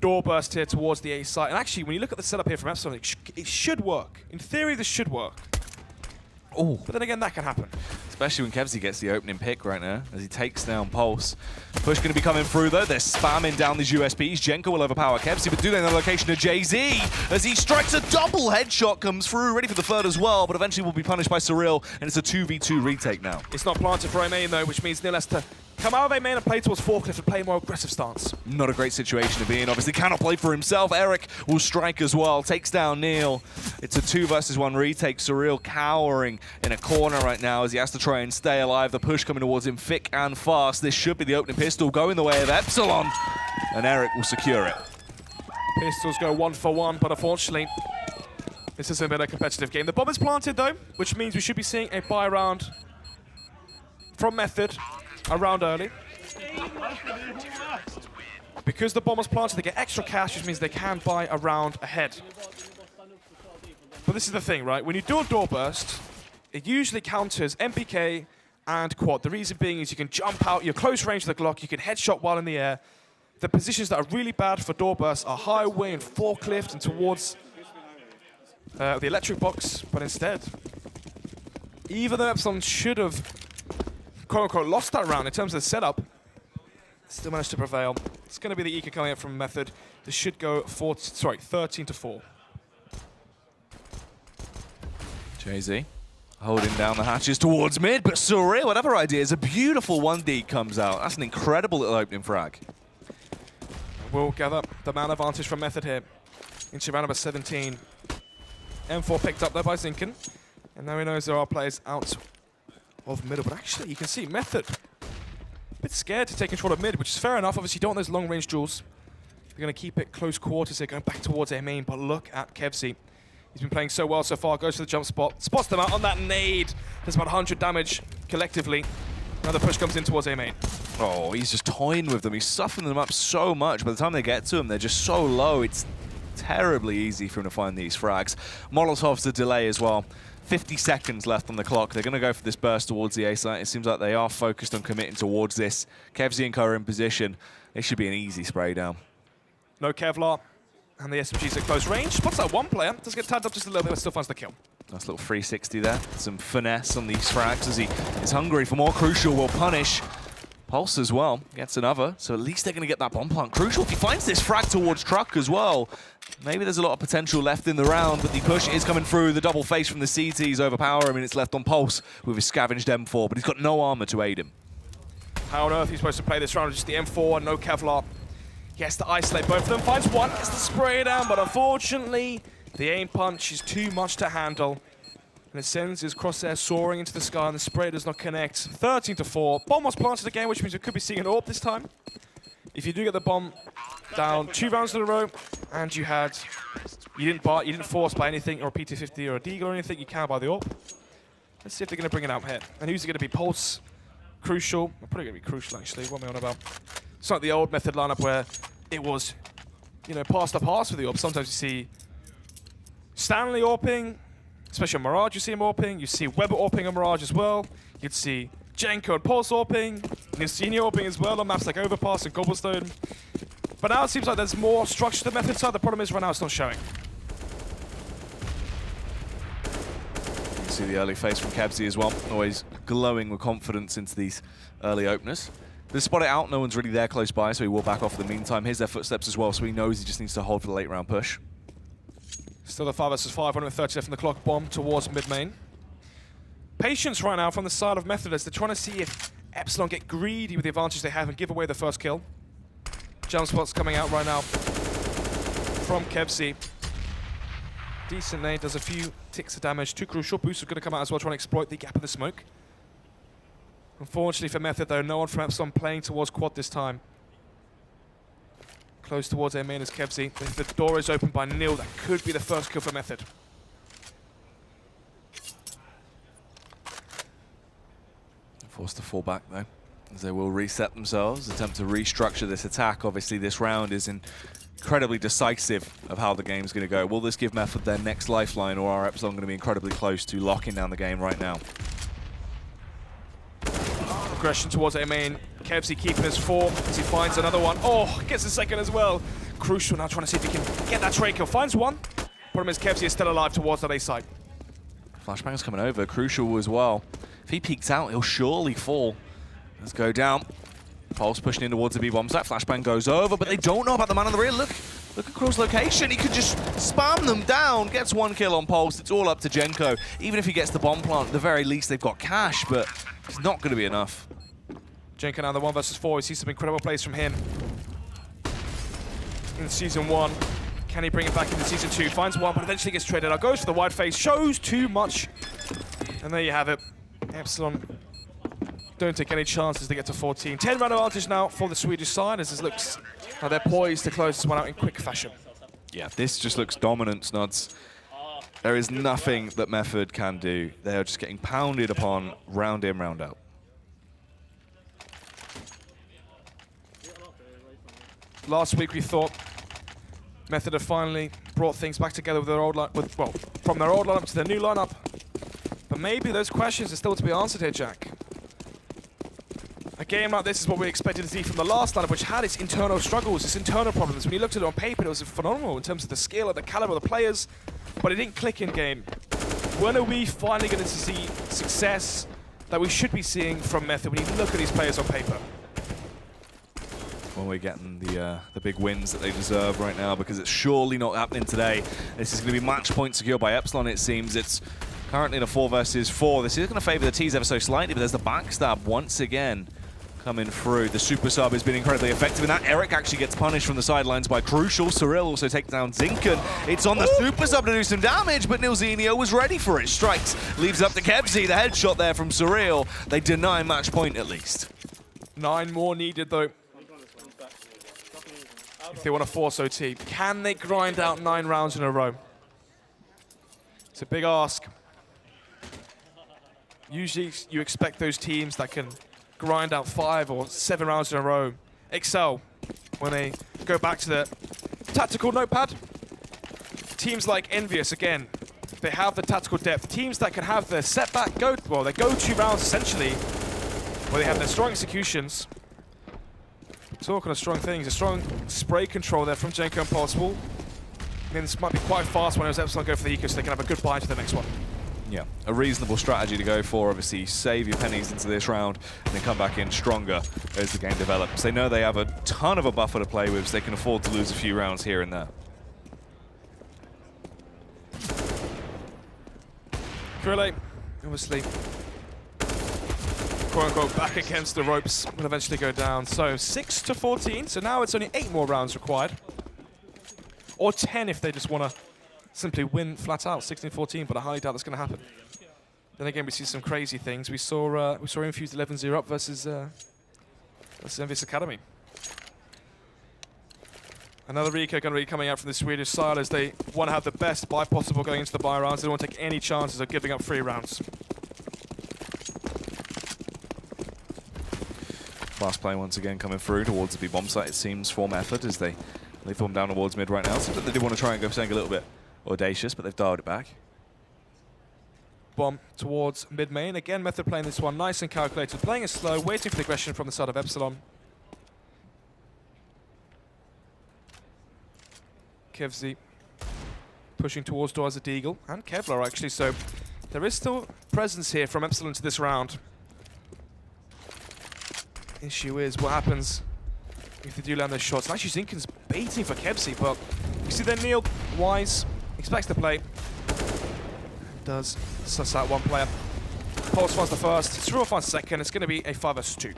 Door burst here towards the A side. And actually, when you look at the setup here from Epsilon, it should work. In theory, this should work. Oh, but then again, that can happen. Especially when Kevzy gets the opening pick right now, as he takes down Pulse. Push going to be coming through, though. They're spamming down these USPs. Jenko will overpower Kevzy, but do they know the location of JZ? As he strikes a double headshot, comes through, ready for the third as well, but eventually will be punished by Cyril, and it's a 2v2 retake now. It's not planted for A main, though, which means Neil has to come out of A main and play towards Forklift and play a more aggressive stance. Not a great situation to be in. Obviously cannot play for himself. Eric will strike as well. Takes down Neil. It's a 2 versus 1 retake. Cyril cowering in a corner right now as he has to try and stay alive. The push coming towards him thick and fast. This should be the opening pistol going the way of Epsilon. And Eric will secure it. Pistols go 1 for 1, but unfortunately, this hasn't been a competitive game. The bomb is planted, though, which means we should be seeing a buy round from Method. Around early. Because the bomb was planted, they get extra cash, which means they can buy a round ahead. But this is the thing, right? When you do a door burst, it usually counters MPK and quad. The reason being is you can jump out, you're close range to the Glock, you can headshot while in the air. The positions that are really bad for door bursts are highway and forklift and towards the electric box, but instead, even though Epsilon should have quote-unquote lost that round in terms of the setup, still managed to prevail. It's going to be the eco coming up from Method. This should go 13-4. Jay-Z holding down the hatches towards mid, but Surreal, whatever idea, is a beautiful 1D comes out. That's an incredible little opening frag. We'll gather the man advantage from Method here into round number 17. M4 picked up there by Zinken. And now he knows there are players out of middle. But actually, you can see Method a bit scared to take control of mid, which is fair enough. Obviously, you don't want those long-range duels. They're going to keep it close quarters here, going back towards their main. But look at Kevzi. He's been playing so well so far. Goes to the jump spot. Spots them out on that nade. Does about 100 damage collectively. Now the push comes in towards A main. Oh, he's just toying with them. He's softening them up so much. By the time they get to him, they're just so low. It's terribly easy for him to find these frags. Molotov's the delay as well. 50 seconds left on the clock. They're going to go for this burst towards the A site. It seems like they are focused on committing towards this. Kevzi and Co are in position. It should be an easy spray down. No Kevlar. And the SMG's at close range. Spots that one player. Does get tagged up just a little bit, but still finds the kill. Nice little 360 there. Some finesse on these frags as he is hungry for more. Crucial will punish. Pulse as well. Gets another. So at least they're going to get that bomb plant. Crucial, if he finds this frag towards Truck as well, maybe there's a lot of potential left in the round, but the push is coming through. The double face from the CTs overpower him, and it's left on Pulse with his scavenged M4, but he's got no armor to aid him. How on earth he's supposed to play this round? Just the M4, no Kevlar. He has to isolate both of them. Finds one, gets the spray down, but unfortunately, the aim punch is too much to handle. And it sends his crosshair soaring into the sky, and the spray does not connect. 13-4. Bomb was planted again, which means we could be seeing an AWP this time. If you do get the bomb down 2 rounds in a row, and you didn't force by anything, or a P250 or a Deagle or anything, you can buy the AWP. Let's see if they're going to bring it out here. And who's it going to be? Pulse, Crucial. Probably going to be Crucial, actually. What am I on about? It's like the old Method lineup where it was, you know, pass to pass with the AWP. Sometimes you see Stanley AWPing, especially on Mirage, you see him AWPing. You see Weber AWPing on Mirage as well. You'd see Jenko and Pulse AWPing. Nilsini AWPing as well on maps like Overpass and Cobblestone. But now it seems like there's more structure to the Method side. The problem is right now it's not showing. You can see the early face from Kebsy as well. Always glowing with confidence into these early openers. They spot it out, no one's really there close by, so he will back off in the meantime. Here's their footsteps as well, so he knows he just needs to hold for the late round push. Still a 5 versus 5, 130 left in the clock. Bomb towards mid-main. Patience right now from the side of Method as they're trying to see if Epsilon get greedy with the advantage they have and give away the first kill. Jump spots coming out right now from Kevzi. Decent nade, does a few ticks of damage. 2 Crucial boosts are going to come out as well, trying to exploit the gap of the smoke. Unfortunately for Method though, no one from Epsilon playing towards quad this time. Close towards their main is Kevzi. If the door is opened by Nil, that could be the first kill for Method. Forced to fall back though, as they will reset themselves, attempt to restructure this attack. Obviously this round is incredibly decisive of how the game's going to go. Will this give Method their next lifeline, or are Epsilon going to be incredibly close to locking down the game right now? Aggression towards A main. Kevzi keeping his form as he finds another one. Oh, gets a second as well. Crucial now trying to see if he can get that trade kill. Finds one. Problem is Kevzi is still alive towards that A side. Flashbang's coming over. Crucial as well. If he peeks out, he'll surely fall. Let's go down. Pulse pushing in towards the B-bomb site. Flashbang goes over, but they don't know about the man on the rear. Look at Crew's location. He could just spam them down. Gets 1 kill on Pulse. It's all up to Jenko. Even if he gets the bomb plant, at the very least they've got cash, but it's not going to be enough. Jenko now the 1 versus 4. We see some incredible plays from him in Season 1. Can he bring it back into Season 2? Finds one, but eventually gets traded out. Goes for the wide face. Shows too much. And there you have it. Epsilon don't take any chances to get to 14. 10 round advantage now for the Swedish side as it looks like they're poised to close this one out in quick fashion. Yeah, this just looks dominant, Snods. There is nothing that Method can do. They are just getting pounded upon round in, round out. Last week we thought Method had finally brought things back together with their old from their old lineup to their new lineup. But maybe those questions are still to be answered here, Jack. A game like this is what we expected to see from the last lineup, which had its internal struggles, its internal problems. When you looked at it on paper, it was phenomenal in terms of the skill and the caliber of the players, but it didn't click in game. When are we finally going to see success that we should be seeing from Method when you look at these players on paper? when we're getting the big wins that they deserve right now, because it's surely not happening today. This is going to be match point secured by Epsilon, it seems. It's currently in a 4 versus 4. This is going to favor the T's ever so slightly, but there's the backstab once again coming through. The super sub has been incredibly effective in that. Eric actually gets punished from the sidelines by Crucial. Cyril also takes down Zinken. It's on the super sub to do some damage, but Nilzinho was ready for it. Strikes, leaves up to Kebzi. The headshot there from Cyril. They deny match point at least. 9 more needed though. If they want to force OT, can they grind out 9 rounds in a row? It's a big ask. Usually you expect those teams that can grind out 5 or 7 rounds in a row excel when they go back to the tactical notepad. Teams like Envious, again, they have the tactical depth. Teams that can have their setback their go-to rounds essentially, where they have their strong executions. Talking of strong things, a strong spray control there from Jenko and Pulseful. I mean, this might be quite fast when those Epsilon go for the eco, so they can have a good buy to the next one. Yeah, a reasonable strategy to go for. Obviously, save your pennies into this round and then come back in stronger as the game develops. They know they have a ton of a buffer to play with, so they can afford to lose a few rounds here and there. Krille, obviously, quote-unquote, back against the ropes, will eventually go down. So 6-14, so now it's only 8 more rounds required. Or 10 if they just want to simply win flat out, 16-14, but I highly doubt that's going to happen. Then again, we see some crazy things. We saw Infused 11-0 up versus Envious Academy. Another Rico going to be coming out from the Swedish side as they want to have the best buy possible going into the buy rounds. They don't want to take any chances of giving up 3 rounds. Fast play once again coming through towards the B bomb site, it seems, for Method as they form down towards mid right now. Seems like they did want to try and go something a little bit audacious, but they've dialed it back. Bomb towards mid main. Again, Method playing this one nice and calculated, playing it slow, waiting for the aggression from the side of Epsilon. Kevzi pushing towards door as a Deagle, and Kevlar actually, so there is still presence here from Epsilon to this round. Issue is what happens if they do land those shots. Actually, Zinken's baiting for Kebzi, but you see there Neil, wise, expects to play. Does suss out one player. Pulse finds the first, Cyril finds second. It's going to be a 5 vs 2.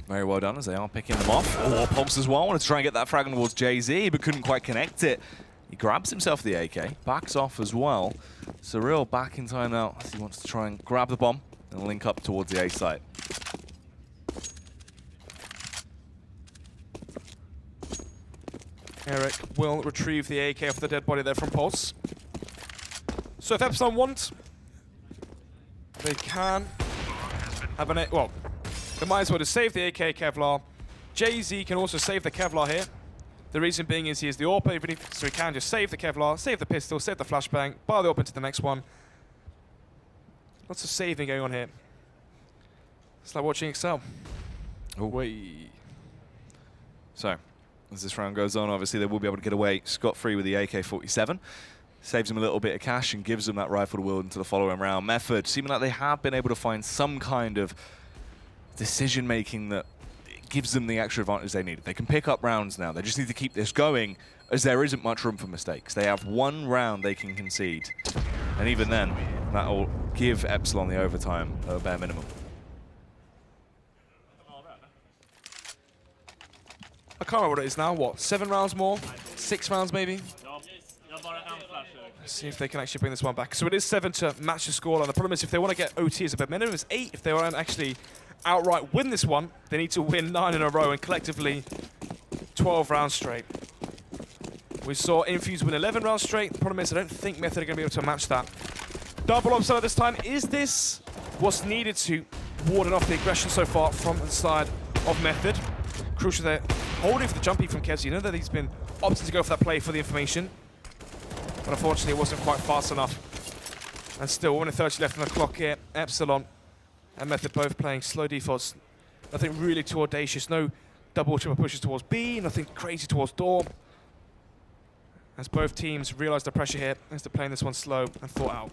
Very well done as they are picking them off. Oh, Pulse as well. Wanted to try and get that fragment towards Jay-Z, but couldn't quite connect it. He grabs himself the AK, backs off as well. Cyril back in time now as he wants to try and grab the bomb and link up towards the A site. Eric will retrieve the AK off the dead body there from Pulse. So if Epsilon want, they can have an... well, they might as well just save the AK Kevlar. Jay-Z can also save the Kevlar here. The reason being is he is the AWP, so he can just save the Kevlar, save the pistol, save the flashbang, bar the AWP into the next one. Lots of saving going on here. It's like watching Excel. Oh, wait. So, as this round goes on, obviously they will be able to get away scot-free with the AK-47. Saves them a little bit of cash and gives them that rifle to wield into the following round. Method, seeming like they have been able to find some kind of decision-making that gives them the extra advantage they need. They can pick up rounds now. They just need to keep this going, as there isn't much room for mistakes. They have 1 round they can concede. And even then, that will give Epsilon the overtime at a bare minimum. I can't remember what it is now. What, 7 rounds more? 6 rounds maybe? Let's see if they can actually bring this one back. So it is 7 to match the scoreline. The problem is if they want to get OT as a bare minimum, it's 8. If they want to actually outright win this one, they need to win 9 in a row and collectively 12 rounds straight. We saw Infuse win 11 rounds straight. The problem is I don't think Method are going to be able to match that. Double upside this time. Is this what's needed to warden off the aggression so far from the side of Method? Crucial there, holding for the jumpy from Kevzi. You know that he's been opted to go for that play for the information. But unfortunately it wasn't quite fast enough. And still 1:30 left on the clock here. Epsilon and Method both playing slow defaults. Nothing really too audacious. No double triple pushes towards B. Nothing crazy towards door. As both teams realise the pressure here as they're playing this one slow and thought out.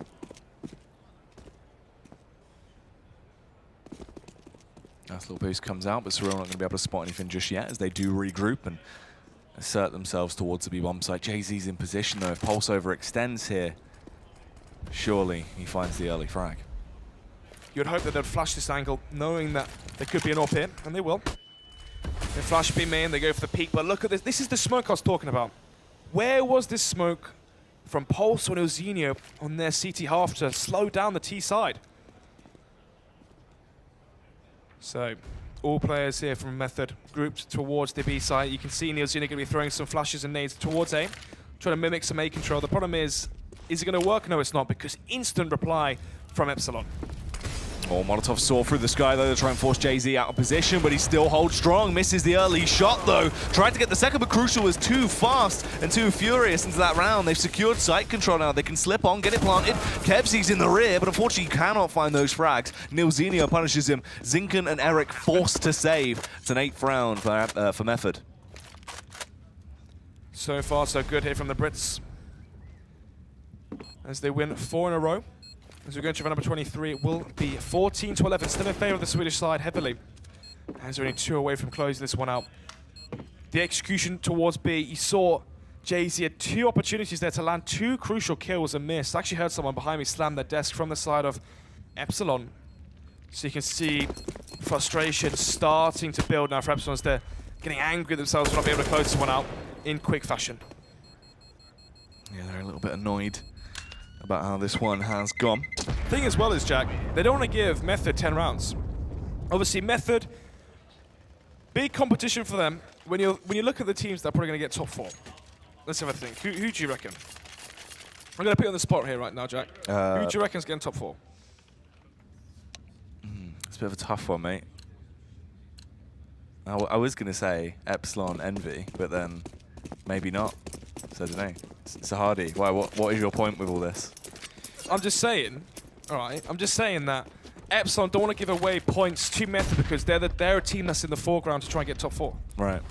Nice little boost comes out, but Surreal not going to be able to spot anything just yet as they do regroup and assert themselves towards the B-bomb site. Jay-Z's in position though. If Pulse overextends here, surely he finds the early frag. You'd hope that they'd flash this angle, knowing that there could be an AWP here, and they will. They flash beam in, they go for the peak, but look at this. This is the smoke I was talking about. Where was this smoke from Pulse or Ilzinho on their CT half to slow down the T side? So, all players here from Method grouped towards the B side. You can see Ilzinho going to be throwing some flashes and nades towards A, trying to mimic some A control. The problem is it going to work? No, it's not, because instant reply from Epsilon. Oh, Molotov saw through the sky though to try and force Jay-Z out of position, but he still holds strong. Misses the early shot though. Tried to get the second, but Crucial was too fast and too furious into that round. They've secured site control now. They can slip on, get it planted. Kebsy's in the rear, but unfortunately cannot find those frags. Nilzinho punishes him. Zinken and Eric forced to save. It's an 8th round for Method. So far, so good here from the Brits, as they win 4 in a row. As we go into round number 23, it will be 14-11, still in favour of the Swedish side heavily. As they're only 2 away from closing this one out. The execution towards B, you saw Jay-Z had 2 opportunities there to land 2 crucial kills and missed. I actually heard someone behind me slam their desk from the side of Epsilon. So you can see frustration starting to build now for Epsilon as they're getting angry at themselves for not being able to close this one out in quick fashion. Yeah, they're a little bit annoyed about how this one has gone. Thing as well is, Jack, they don't want to give Method 10 rounds. Obviously, Method, big competition for them. When you look at the teams that are probably going to get top 4, let's have a think. Who do you reckon? I'm going to put you on the spot here right now, Jack. Who do you reckon is getting top 4? It's a bit of a tough one, mate. I was going to say Epsilon Envy, but then maybe not. So I don't know. It's a hardie. Why? What is your point with all this? I'm just saying, all right, I'm just saying that Epsilon don't want to give away points to Method because they're a team that's in the foreground to try and get top 4. Right.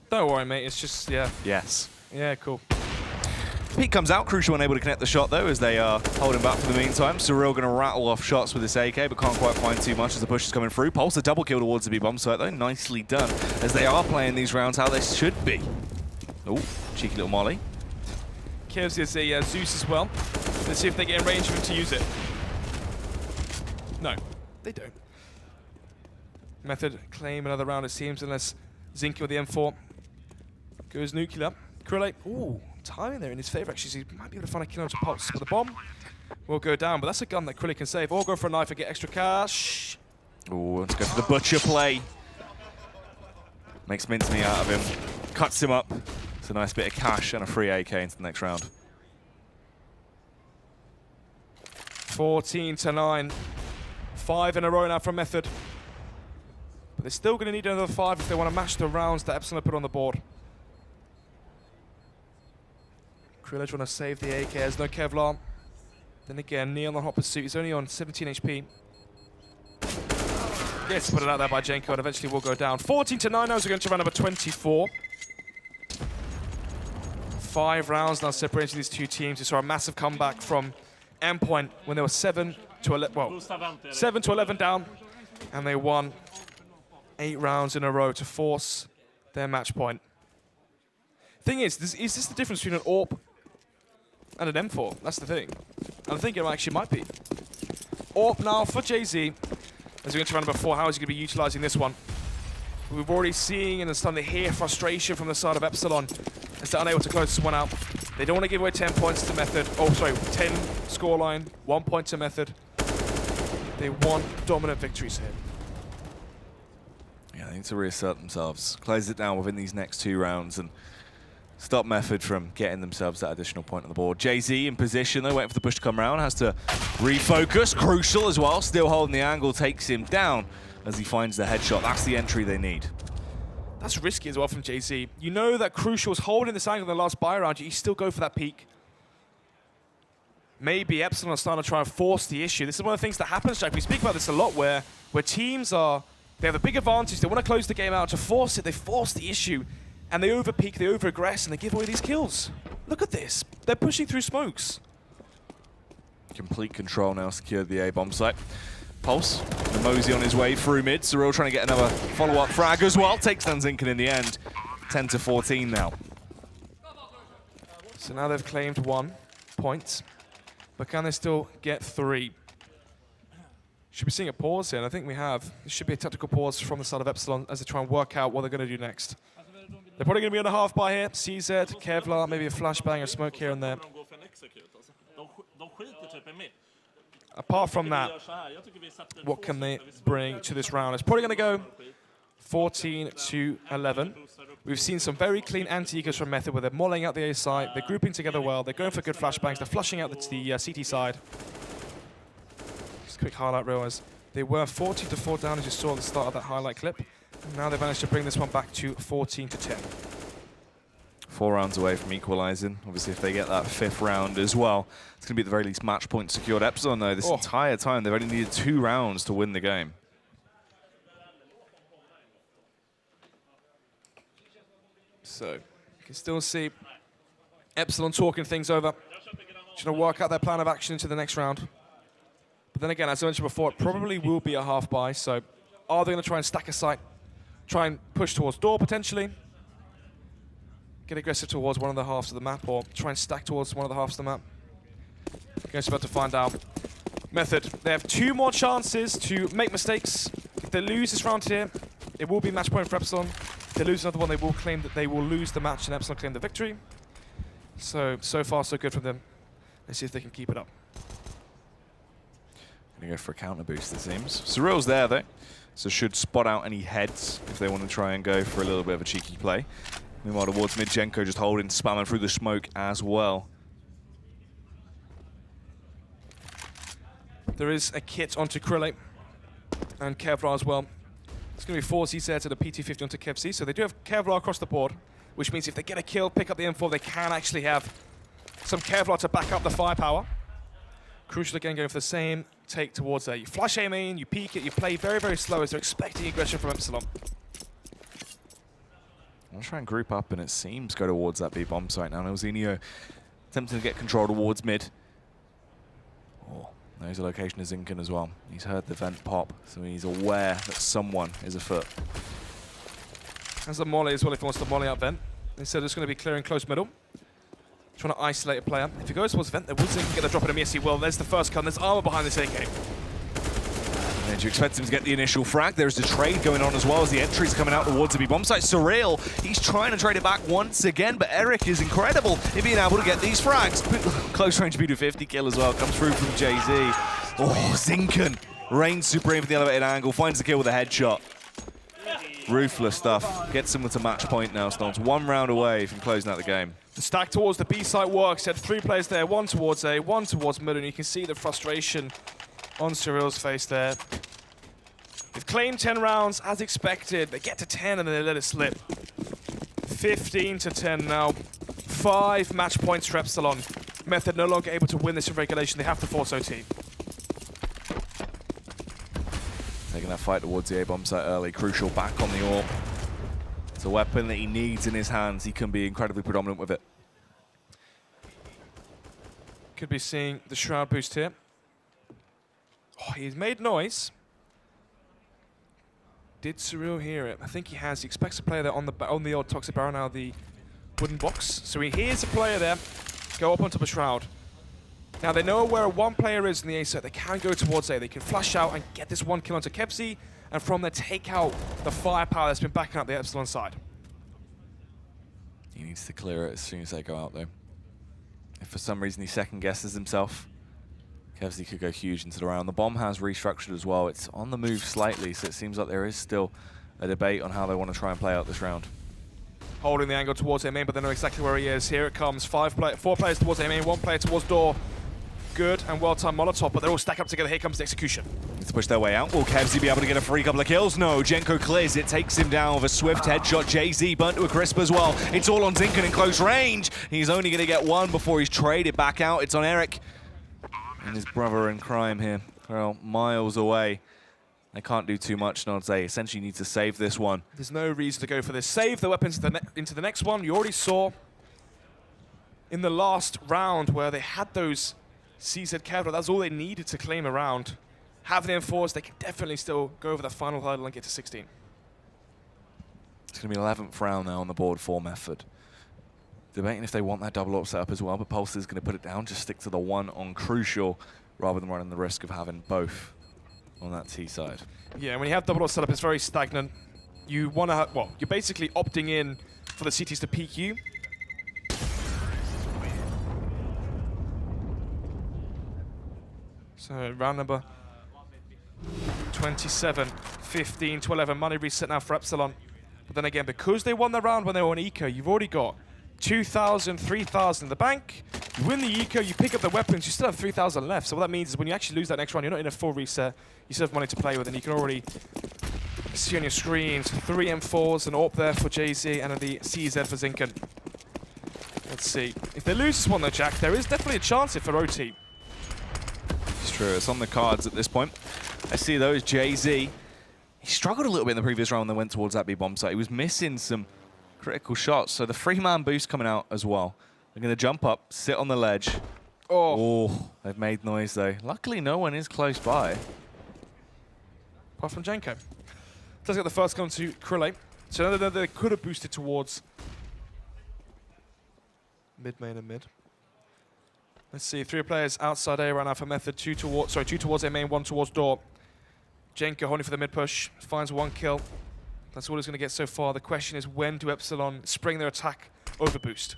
Don't worry, mate. It's just, yeah. Yes. Yeah, cool. Peak comes out. Crucial unable to connect the shot, though, as they are holding back for the meantime. Surreal going to rattle off shots with this AK, but can't quite find too much as the push is coming through. Pulse a double kill towards the B-bomb site, though. Nicely done, as they are playing these rounds how they should be. Oh, cheeky little molly. Kevs is a Zeus as well. Let's see if they get in range for him to use it. No, they don't. Method claim another round, it seems, unless Zinke with the M4 goes nuclear. Krillate, ooh, timing there in his favor, actually. So he might be able to find a kill onto Pulse, but the bomb will go down. But that's a gun that Krillate can save, or go for a knife and get extra cash. Ooh, let's go for the butcher play. Makes mincemeat out of him. Cuts him up. It's a nice bit of cash and a free AK into the next round. 14-9. 5 in a row now from Method. But they're still going to need another 5 if they want to match the rounds that Epsilon put on the board. Krillage want to save the AK. There's no Kevlar. Then again, Neon on hot pursuit. He's only on 17 HP. Gets put it out there by Jenko and eventually will go down. 14-9 now as we're going to round number 24. 5 rounds now separating these 2 teams. We saw a massive comeback from Endpoint when they were 7 to 11 down, and they won 8 rounds in a row to force their match point. Thing is this the difference between an AWP and an M4? That's the thing. I think it actually might be. AWP now for Jay-Z. As we get to round number 4, how is he going to be utilizing this one? We've already seen and starting to hear frustration from the side of Epsilon as they're unable to close this one out. They don't want to give away 10 points to Method. Oh, sorry, 10 scoreline, 1 point to Method. They want dominant victories here. Yeah, they need to reassert themselves, close it down within these next 2 rounds, and stop Method from getting themselves that additional point on the board. Jay-Z in position, though, waiting for the push to come around, has to refocus. Crucial as well, still holding the angle, takes him down as he finds the headshot. That's the entry they need. That's risky as well from Jay-Z. You know that Crucial's holding this angle in the last buy round, you still go for that peak. Maybe Epsilon are starting to try and force the issue. This is one of the things that happens, Jack. We speak about this a lot, where teams they have a big advantage, they want to close the game out. To force it, they force the issue, and they over-peak, they over-aggress, and they give away these kills. Look at this. They're pushing through smokes. Complete control now, secured the A-bomb site. Pulse, the Mosey on his way through mid. Cyril trying to get another follow-up frag as well. Takes down Zinken in the end. 10-14 now. So now they've claimed 1 point, but can they still get 3? Should be seeing a pause here, and I think we have. This should be a tactical pause from the side of Epsilon as they try and work out what they're going to do next. They're probably going to be on a half buy here. CZ, Kevlar, maybe a flashbang or smoke here and there. Apart from that, what can they bring to this round? It's probably going to go 14-11. We've seen some very clean anti-egos from Method where they're mulling out the A side, they're grouping together well, they're going for good flashbangs, they're flushing out the CT side. Just a quick highlight reel as they were 14-4 down as you saw at the start of that highlight clip. And now they've managed to bring this one back to 14-10. 4 rounds away from equalizing. Obviously, if they get that 5th round as well, it's going to be at the very least match point secured. Epsilon, though, this entire time, they've only needed 2 rounds to win the game. So, you can still see Epsilon talking things over. Trying to work out their plan of action into the next round. But then again, as I mentioned before, it probably will be a half buy. So, are they going to try and stack a site? Try and push towards door, potentially? Get aggressive towards one of the halves of the map, or try and stack towards one of the halves of the map? I guess we're about to find out. Method, they have 2 more chances to make mistakes. If they lose this round here, it will be match point for Epsilon. If they lose another one, they will claim that they will lose the match and Epsilon claim the victory. So far, so good from them. Let's see if they can keep it up. Gonna go for a counter boost, it seems. Cyril's there, though, so should spot out any heads if they want to try and go for a little bit of a cheeky play. Meanwhile, towards mid, Jenko just holding, spamming through the smoke as well. There is a kit onto Krillate and Kevlar as well. It's going to be 4 CZ to the PT50 onto KevC, so they do have Kevlar across the board, which means if they get a kill, pick up the M4, they can actually have some Kevlar to back up the firepower. Crucial again, going for the same take towards there. You flash aim in, you peek it, you play very, very slow as they're expecting aggression from Epsilon. I'll try and group up, and it seems go towards that B bomb site now. Nelzinho attempting to get control towards mid. Oh, knows the location of Zinken as well. He's heard the vent pop, so he's aware that someone is afoot. Has the molly as well if he wants to molly out vent. Instead, it's going to be clearing close middle. Trying to isolate a player. If he goes towards vent, there will Zinken get a drop in him. Yes, he will. There's the first gun. There's armor behind this AK. And you expect him to get the initial frag. There's a trade going on as well as the entries coming out towards the B-bomb site. Surreal, he's trying to trade it back once again, but Eric is incredible in being able to get these frags. Close range B250 kill as well, comes through from Jay-Z. Oh, Zinken reigns supreme for the elevated angle, finds the kill with a headshot. Ruthless stuff. Gets him to match point now, Stones. 1 round away from closing out the game. The stack towards the B site works. He had 3 players there, 1 towards A, 1 towards mid, and you can see the frustration on Cyril's face there. They've claimed 10 rounds as expected. They get to 10 and then they let it slip. 15-10 now. 5 match points for Epsilon. Method no longer able to win this in regulation. They have to force OT. Taking that fight towards the A-bomb site early. Crucial back on the AWP. It's a weapon that he needs in his hands. He can be incredibly predominant with it. Could be seeing the Shroud boost here. Oh, he's made noise. Did Cyril hear it? I think he has. He expects a player there on the old Toxic Barrel now, the wooden box. So he hears a player there go up on top of Shroud. Now they know where 1 player is in the A set. They can go towards A. They can flash out and get this 1 kill onto KevC, and from there take out the firepower that's been backing up the Epsilon side. He needs to clear it as soon as they go out, though. If for some reason he second guesses himself, KevC could go huge into the round. The bomb has restructured as well. It's on the move slightly, so it seems like there is still a debate on how they want to try and play out this round. Holding the angle towards A main, but they know exactly where he is. Here it comes. 4 players towards A main, 1 player towards door. Good and well-timed Molotov, but they're all stacked up together. Here comes the execution. Let's push their way out. Will KevZ be able to get a free couple of kills? No, Jenko clears it, takes him down with a swift headshot. Jay-Z burnt to a crisp as well. It's all on Zinken in close range. He's only going to get 1 before he's traded back out. It's on Eric and his brother in crime here. Well, miles away. They can't do too much, I'd say. Essentially need to save this one. There's no reason to go for this. Save the weapons into the next one. You already saw in the last round where they had those CZ Kevlar. That's all they needed to claim a round. have the M4s, they can definitely still go over the final hurdle and get to 16. It's going to be 11th round now on the board for Method. Debating if they want that double up setup as well, but Pulse is going to put it down, just stick to the one on Crucial, rather than running the risk of having both on that T side. Yeah, when you have double up setup, it's very stagnant. You want to, well, you're basically opting in for the CTs to peek you. So round number 27, 15 to 11. Money reset now for Epsilon. But then again, because they won the round when they were on eco, you've already got 2,000, 3,000 in the bank. You win the eco, you pick up the weapons, you still have 3,000 left. So what that means is when you actually lose that next round, you're not in a full reset. You still have money to play with, and you can already see on your screens 3 M4s, an AWP there for JZ, and the CZ for Zinken. Let's see. If they lose this one though, Jack, there is definitely a chance here for OT. It's true, it's on the cards at this point. I see those, JZ. He struggled a little bit in the previous round when they went towards that B bomb site. He was missing some critical shots, so the 3-man boost coming out as well. They're going to jump up, sit on the ledge. Oh, they've made noise though. Luckily, no one is close by. Apart from Jenko. Does get the first gun to Krille. So they could have boosted towards mid, main, and mid. Let's see, 3 players outside A right now for Method. 2 towards A main, 1 towards door. Jenko holding for the mid push, finds 1 kill. That's all he's going to get so far. The question is, when do Epsilon spring their attack over boost?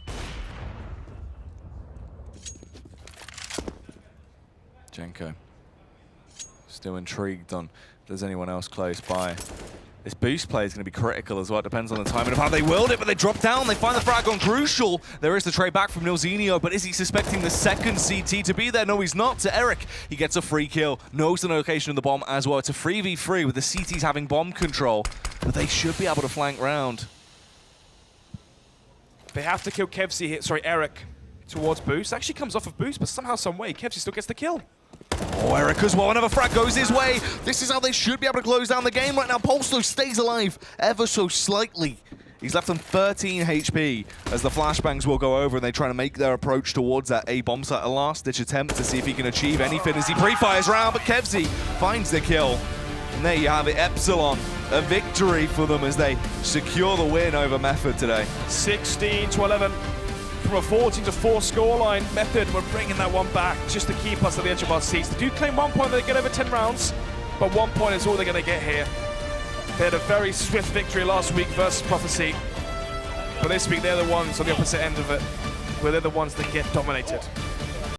Jenko still intrigued on if there's anyone else close by. This boost play is going to be critical as well. It depends on the timing of how they willed it, but they drop down. They find the frag on Crucial. There is the trade back from Nilzinho, but is he suspecting the second CT to be there? No, he's not. To Eric, he gets a free kill. Knows the location of the bomb as well. It's a 3v3 with the CTs having bomb control, but they should be able to flank round. They have to kill Eric towards boost. Actually comes off of boost, but somehow, some way, Kevsey still gets the kill. Oh, Eric as well. Another frag goes his way. This is how they should be able to close down the game right now. Polsto stays alive ever so slightly. He's left on 13 HP as the flashbangs will go over and they try to make their approach towards that A bomb site. A last-ditch attempt to see if he can achieve anything as he pre-fires round, but Kevsey finds the kill. And there you have it, Epsilon. A victory for them as they secure the win over Method today. 16 to 11. From a 14 to 4 scoreline, Method were bringing that one back just to keep us at the edge of our seats. They do claim 1 point, they get over 10 rounds, but 1 point is all they're going to get here. They had a very swift victory last week versus Prophecy, but this week they're the ones on the opposite end of it, where they're the ones that get dominated.